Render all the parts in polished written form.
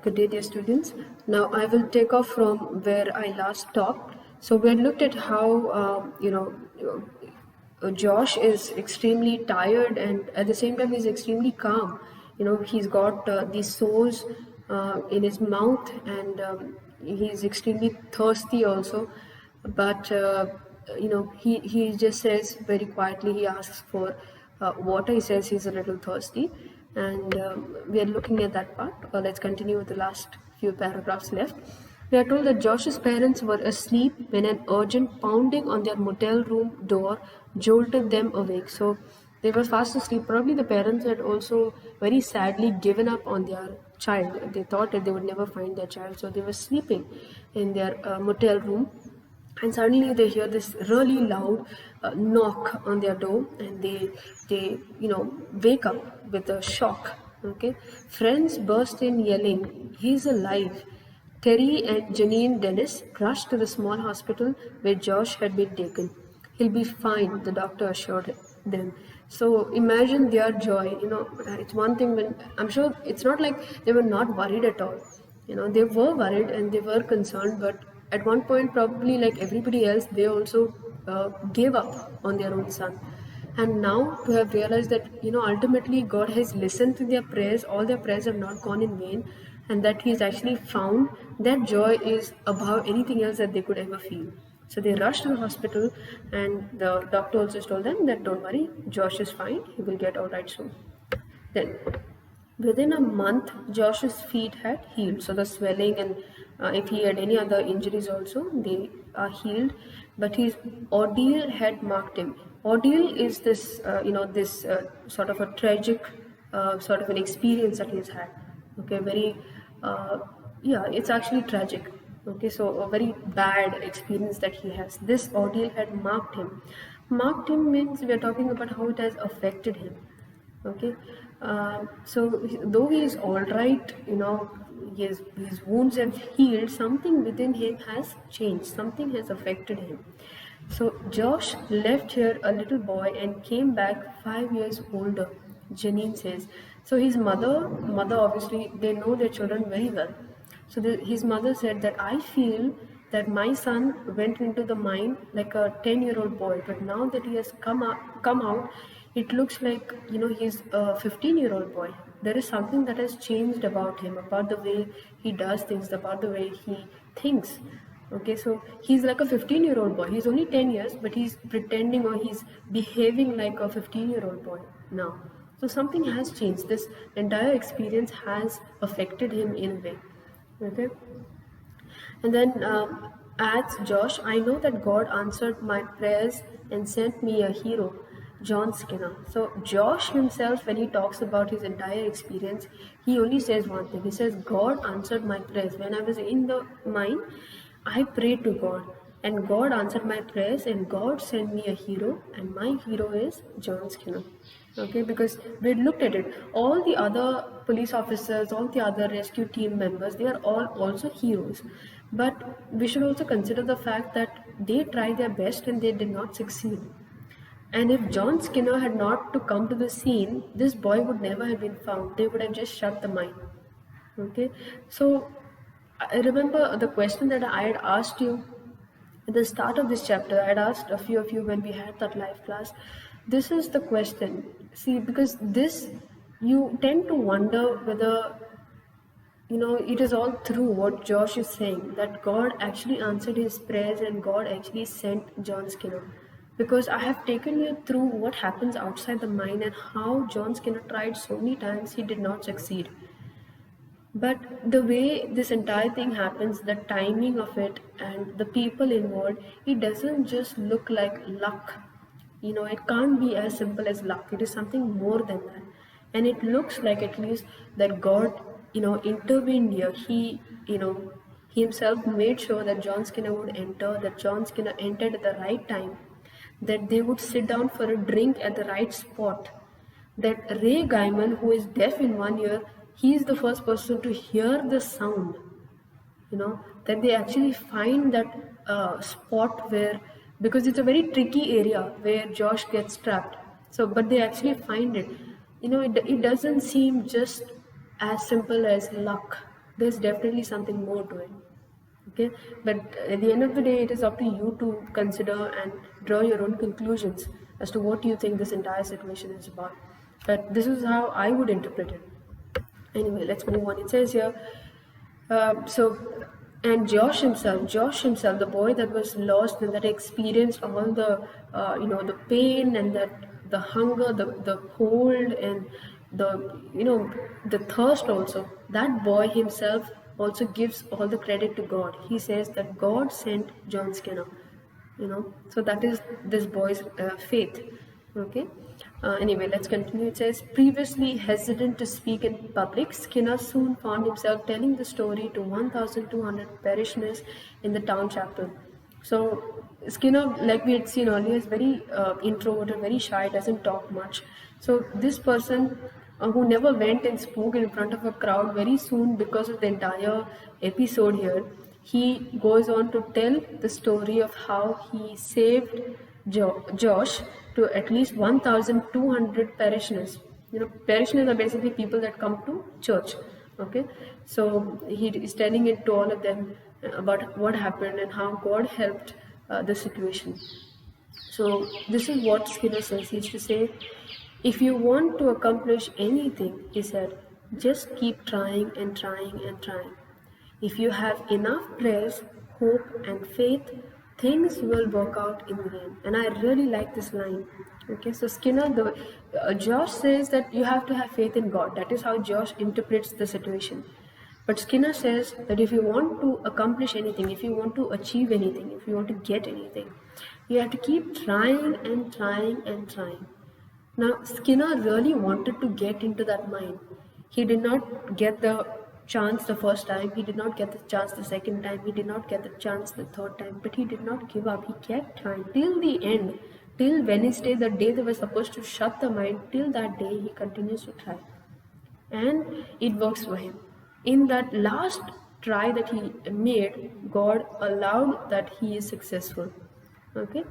Good day, dear students. Now I will take off from where I last stopped. So we had looked at how Josh is extremely tired, and at the same time he's extremely calm. He's got these sores in his mouth, and he's extremely thirsty also. But he just says very quietly. He asks for water. He says he's a little thirsty, and we are looking at that part. Let's continue with the last few paragraphs left. We are told that Josh's parents were asleep when an urgent pounding on their motel room door jolted them awake. So they were fast asleep. Probably the parents had also very sadly given up on their child. They thought that they would never find their child, so they were sleeping in their motel room, and suddenly they hear this really loud knock on their door, and they wake up with a shock. Okay, friends burst in yelling, "He's alive!" Terry and Janine Dennis rushed to the small hospital where Josh had been taken. "He'll be fine," the doctor assured them. So imagine their joy. It's one thing when, I'm sure it's not like they were not worried at all. They were worried and they were concerned, but at one point, probably like everybody else, they also gave up on their own son. And now to have realized that ultimately God has listened to their prayers, all their prayers have not gone in vain, and that He's actually found, that joy is above anything else that they could ever feel. So they rushed to the hospital, and the doctor also told them that don't worry, Josh is fine, he will get all right soon. Then within a month, Josh's feet had healed. So the swelling, and if he had any other injuries also, they are healed. But his ordeal had marked him. Ordeal is this, this sort of a tragic sort of an experience that he's had. Okay, very, it's actually tragic. Okay, so a very bad experience that he has. This ordeal had marked him. Marked him means we are talking about how it has affected him. Okay, so though he is all right, his wounds have healed, something within him has changed, something has affected him. So Josh left here a little boy and came back 5 years older, Janine says. So his mother obviously, they know their children very well. So his mother said that I feel that my son went into the mine like a 10-year-old boy, but now that he has come out, it looks like he's a 15-year-old boy. There is something that has changed about him, about the way he does things, about the way he thinks. Okay, so he's like a 15-year-old boy. He's only 10 years, but he's pretending, or he's behaving like a 15-year-old boy now. So something has changed. This entire experience has affected him in a way. Okay, and then adds Josh, I know that God answered my prayers and sent me a hero, John Skinner. So Josh himself, when he talks about his entire experience, he only says one thing. He says, God answered my prayers. When I was in the mine, I prayed to God, and God answered my prayers, and God sent me a hero, and my hero is John Skinner. Okay, because we looked at it, all the other police officers, all the other rescue team members, they are all also heroes. But we should also consider the fact that they tried their best and they did not succeed. And if John Skinner had not to come to the scene, this boy would never have been found. They would have just shut the mine. Okay, so I remember the question that I had asked you at the start of this chapter. I had asked a few of you when we had that live class. This is the question. See, because this, you tend to wonder whether it is all true what Josh is saying, that God actually answered his prayers and God actually sent John Skinner. Because I have taken you through what happens outside the mine and how John Skinner tried so many times, he did not succeed. But the way this entire thing happens, the timing of it and the people involved, it doesn't just look like luck. It can't be as simple as luck. It is something more than that. And it looks like, at least, that God, intervened here. He himself made sure that John Skinner would enter, that John Skinner entered at the right time, that they would sit down for a drink at the right spot, that Ray Gaiman, who is deaf in one ear, he is the first person to hear the sound. That they actually find that spot where, because it's a very tricky area where Josh gets trapped. So, but they actually find it. It doesn't seem just as simple as luck. there's definitely something more to it. Okay, but at the end of the day, it is up to you to consider and draw your own conclusions as to what you think this entire situation is about. But this is how I would interpret it. Anyway, let's move on. It says here, so, and Josh himself, the boy that was lost and that experienced all the, the pain and the hunger, the cold, and the thirst also. That boy himself also gives all the credit to God. He says that God sent John Skinner. So that is this boy's faith. Okay. Anyway, let's continue. It says, previously hesitant to speak in public, Skinner soon found himself telling the story to 1,200 parishioners in the town chapel. So Skinner, like we had seen earlier, is very introverted, very shy, doesn't talk much. So this person who never went and spoke in front of a crowd, very soon, because of the entire episode here, he goes on to tell the story of how he saved Josh to at least 1,200 parishioners. Parishioners are basically people that come to church. Okay, so he is telling it to all of them about what happened and how God helped the situation. So this is what Skinner says. He used to say, if you want to accomplish anything, he said, just keep trying and trying and trying. If you have enough prayers, hope, and faith, things will work out in the end. And I really like this line. Okay, so Skinner, Josh says that you have to have faith in God. That is how Josh interprets the situation. But Skinner says that if you want to accomplish anything, if you want to achieve anything, if you want to get anything, you have to keep trying and trying and trying. Now, Skinner really wanted to get into that mind. He did not get the chance the first time, he did not get the chance the second time, he did not get the chance the third time, but he did not give up. He kept trying till the end, till Wednesday, the day they were supposed to shut the mind. Till that day he continues to try, and it works for him. In that last try that he made, God allowed that he is successful. Okay,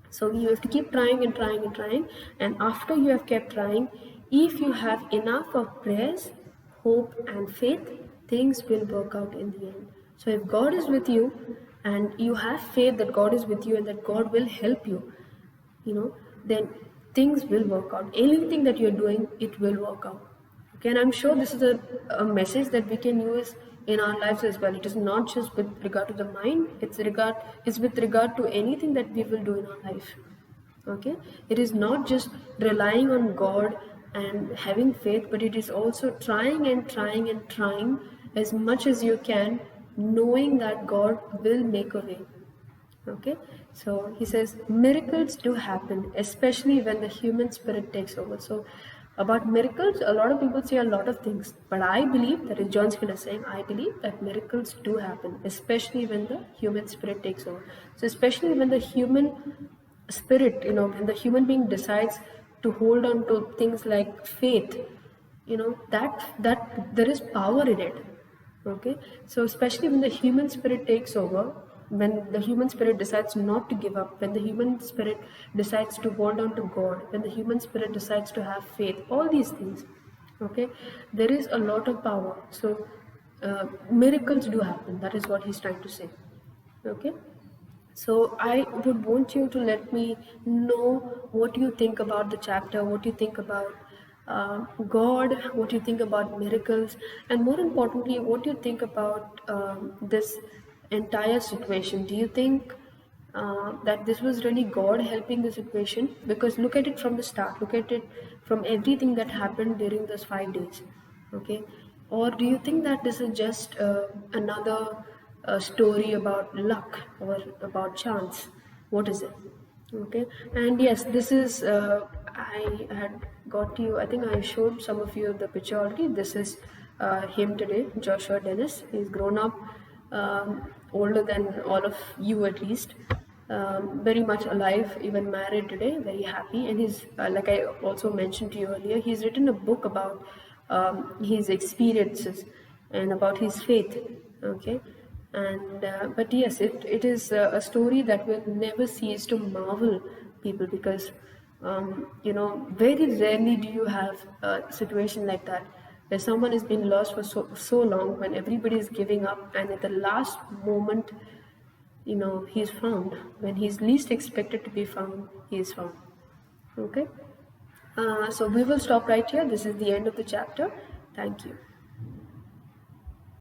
so you have to keep trying and trying and trying, and after you have kept trying, if you have enough of prayers, hope, and faith, things will work out in the end. So if God is with you and you have faith that God is with you and that God will help you, then things will work out. Anything that you're doing, it will work out. Okay, and I'm sure this is a message that we can use in our lives as well. It is not just with regard to the mind, it's with regard to anything that we will do in our life. Okay, it is not just relying on God and having faith, but it is also trying and trying and trying as much as you can, knowing that God will make a way. Okay, so he says miracles do happen, especially when the human spirit takes over. So about miracles, a lot of people say a lot of things, but I believe, that is John Skinner saying, I believe that miracles do happen, especially when the human spirit takes over. So especially when the human spirit, when the human being decides to hold on to things like faith, that there is power in it. Okay, so especially when the human spirit takes over, when the human spirit decides not to give up, when the human spirit decides to hold on to God, when the human spirit decides to have faith, all these things, okay, there is a lot of power. So miracles do happen. That is what he's trying to say. Okay, so I would want you to let me know what you think about the chapter, what you think about God, what you think about miracles, and more importantly, what you think about this entire situation. Do you think that this was really God helping the situation? Because look at it from the start, look at it from everything that happened during those 5 days. Okay, or do you think that this is just another story about luck or about chance? What is it? Okay, and yes, this is I had got you, I think I showed some of you the picture already. This is him today, Joshua Dennis. He's grown up, older than all of you at least, very much alive, even married today, very happy. And he's like I also mentioned to you earlier, he's written a book about his experiences and about his faith. Okay, and but yes, it is a story that will never cease to marvel people, because very rarely do you have a situation like that where someone has been lost for so long, when everybody is giving up, and at the last moment, he's found. When he's least expected to be found, he is found. Okay. So we will stop right here. This is the end of the chapter. Thank you.